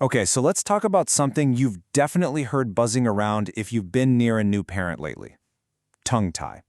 Okay, so let's talk about something you've definitely heard buzzing around if you've been near a new parent lately. Tongue tie.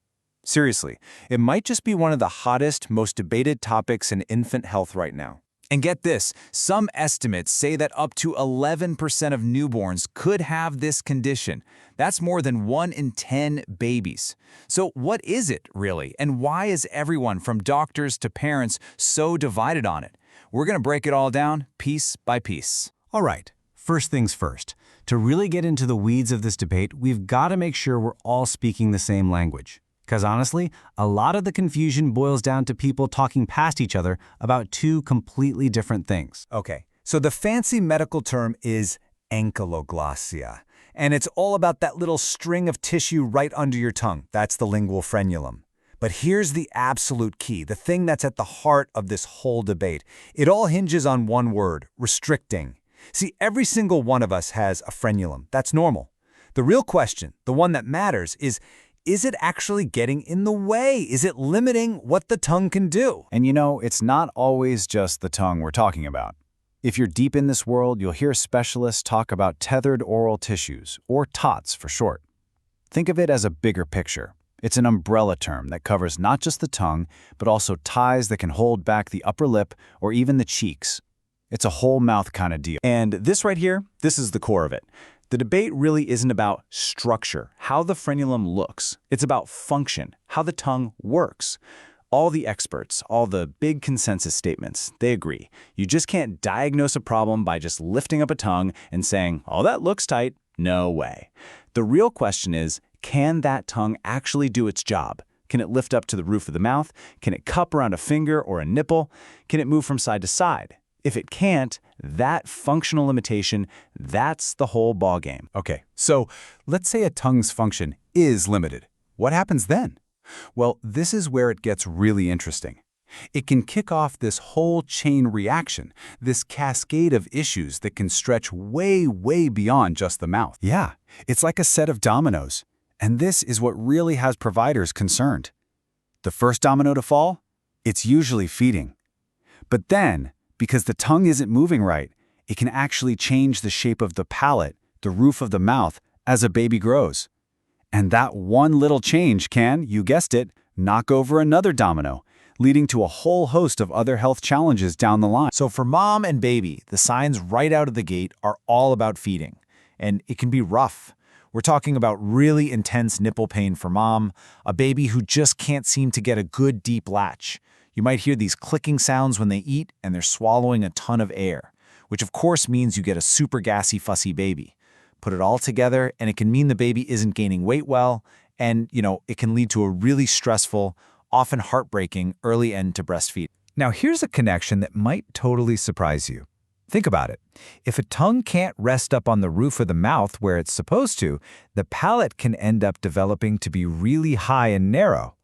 Seriously, it might just be one of the hottest, most debated topics in infant health right now. And get this, some estimates say that up to 11% of newborns could have this condition. That's more than 1 in 10 babies. So what is it, really? And why is everyone, from doctors to parents, so divided on it? We're going to break it all down, piece by piece. All right, first things first. To really get into the weeds of this debate, we've got to make sure we're all speaking the same language. Because honestly, a lot of the confusion boils down to people talking past each other about two completely different things. Okay, so the fancy medical term is ankyloglossia, and it's all about that little string of tissue right under your tongue. That's the lingual frenulum. But here's the absolute key, the thing that's at the heart of this whole debate. It all hinges on one word: restricting. See, every single one of us has a frenulum. That's normal. The real question, the one that matters, is it actually getting in the way? Is it limiting what the tongue can do? And you know, it's not always just the tongue we're talking about. If you're deep in this world, you'll hear specialists talk about tethered oral tissues, or TOTs for short. Think of it as a bigger picture. It's an umbrella term that covers not just the tongue, but also ties that can hold back the upper lip or even the cheeks. It's a whole mouth kind of deal. And this right here, this is the core of it. The debate really isn't about structure, how the frenulum looks. It's about function, how the tongue works. All the experts, all the big consensus statements, they agree. You just can't diagnose a problem by just lifting up a tongue and saying, "Oh, that looks tight." No way. The real question is, can that tongue actually do its job? Can it lift up to the roof of the mouth? Can it cup around a finger or a nipple? Can it move from side to side? If it can't, that functional limitation, that's the whole ballgame. Okay, so let's say a tongue's function is limited. What happens then? Well, this is where it gets really interesting. It can kick off this whole chain reaction, this cascade of issues that can stretch way, way beyond just the mouth. Yeah, it's like a set of dominoes. And this is what really has providers concerned. The first domino to fall? It's usually feeding. But then, because the tongue isn't moving right, it can actually change the shape of the palate, the roof of the mouth, as a baby grows. And that one little change can, you guessed it, knock over another domino, leading to a whole host of other health challenges down the line. So for mom and baby, the signs right out of the gate are all about feeding. And it can be rough. We're talking about really intense nipple pain for mom, a baby who just can't seem to get a good deep latch. You might hear these clicking sounds when they eat and they're swallowing a ton of air, which of course means you get a super gassy, fussy baby. Put it all together and it can mean the baby isn't gaining weight well, and it can lead to a really stressful, often heartbreaking early end to breastfeeding. Now here's a connection that might totally surprise you. Think about it. If a tongue can't rest up on the roof of the mouth where it's supposed to, the palate can end up developing to be really high and narrow.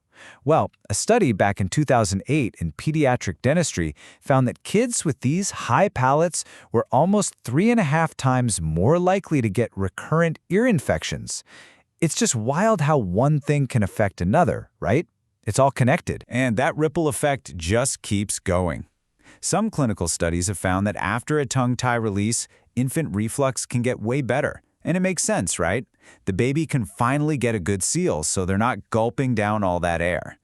Well, a study back in 2008 in pediatric dentistry found that kids with these high palates were almost 3.5 times more likely to get recurrent ear infections. It's just wild how one thing can affect another, right? It's all connected. And that ripple effect just keeps going. Some clinical studies have found that after a tongue tie release, infant reflux can get way better. And it makes sense, right? The baby can finally get a good seal, so they're not gulping down all that air.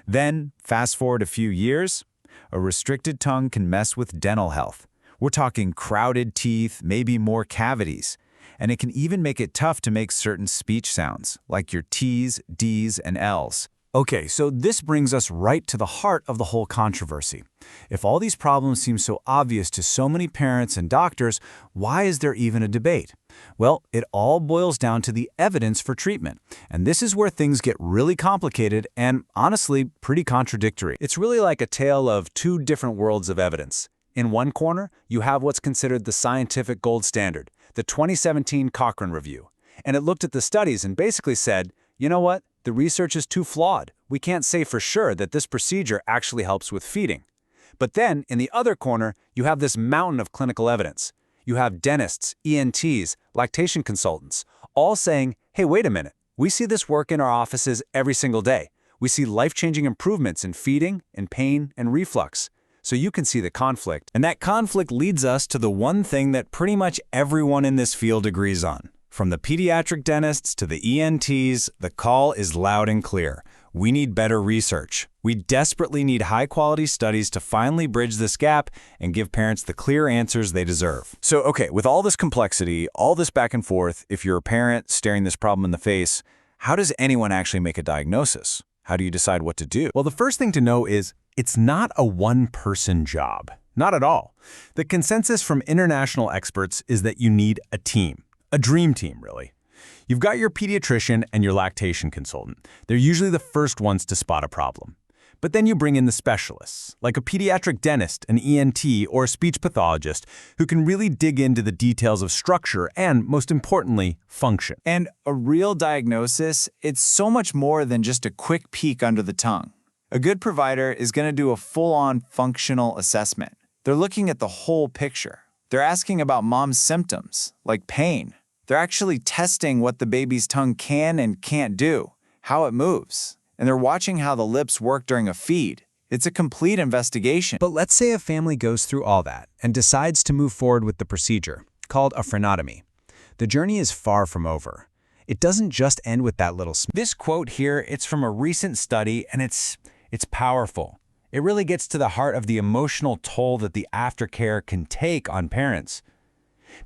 Then, fast forward a few years, a restricted tongue can mess with dental health. We're talking crowded teeth, maybe more cavities. And it can even make it tough to make certain speech sounds, like your T's, D's, and L's. Okay, so this brings us right to the heart of the whole controversy. If all these problems seem so obvious to so many parents and doctors, why is there even a debate? Well, it all boils down to the evidence for treatment. And this is where things get really complicated and, honestly, pretty contradictory. It's really like a tale of two different worlds of evidence. In one corner, you have what's considered the scientific gold standard, the 2017 Cochrane Review. And it looked at the studies and basically said, you know what? The research is too flawed. We can't say for sure that this procedure actually helps with feeding. But then, in the other corner, you have this mountain of clinical evidence. You have dentists, ENTs, lactation consultants, all saying, hey, wait a minute. We see this work in our offices every single day. We see life-changing improvements in feeding, in pain, and reflux. so you can see the conflict. And that conflict leads us to the one thing that pretty much everyone in this field agrees on. From the pediatric dentists to the ENTs, the call is loud and clear. We need better research. We desperately need high-quality studies to finally bridge this gap and give parents the clear answers they deserve. So, okay, with all this complexity, all this back and forth, if you're a parent staring this problem in the face, how does anyone actually make a diagnosis? How do you decide what to do? Well, the first thing to know is it's not a one-person job. Not at all. The consensus from international experts is that you need a team. A dream team, really. You've got your pediatrician and your lactation consultant. They're usually the first ones to spot a problem. But then you bring in the specialists, like a pediatric dentist, an ENT, or a speech pathologist, who can really dig into the details of structure and, most importantly, function. And a real diagnosis, it's so much more than just a quick peek under the tongue. A good provider is going to do a full-on functional assessment. They're looking at the whole picture. They're asking about mom's symptoms, like pain. They're actually testing what the baby's tongue can and can't do, how it moves. And they're watching how the lips work during a feed. It's a complete investigation. But let's say a family goes through all that and decides to move forward with the procedure, called a frenotomy. The journey is far from over. It doesn't just end with that little smell. This quote here, it's from a recent study, and it's powerful. It really gets to the heart of the emotional toll that the aftercare can take on parents.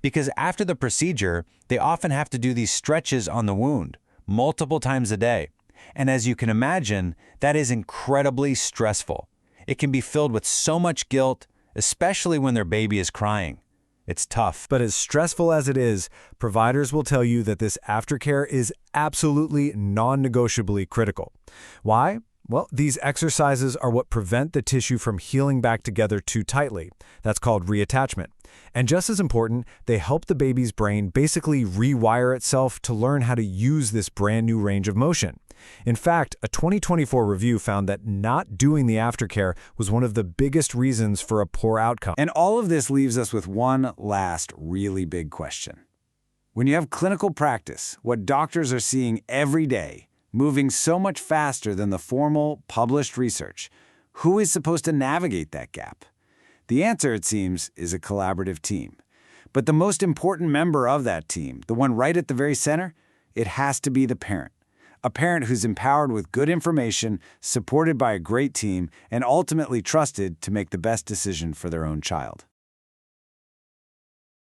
Because after the procedure, they often have to do these stretches on the wound, multiple times a day. And as you can imagine, that is incredibly stressful. It can be filled with so much guilt, especially when their baby is crying. It's tough. But as stressful as it is, providers will tell you that this aftercare is absolutely non-negotiably critical. Why? Well, these exercises are what prevent the tissue from healing back together too tightly. That's called reattachment. And just as important, they help the baby's brain basically rewire itself to learn how to use this brand new range of motion. In fact, a 2024 review found that not doing the aftercare was one of the biggest reasons for a poor outcome. And all of this leaves us with one last really big question. When you have clinical practice, what doctors are seeing every day, moving so much faster than the formal, published research, who is supposed to navigate that gap? The answer, it seems, is a collaborative team. But the most important member of that team, the one right at the very center, it has to be the parent. A parent who's empowered with good information, supported by a great team, and ultimately trusted to make the best decision for their own child.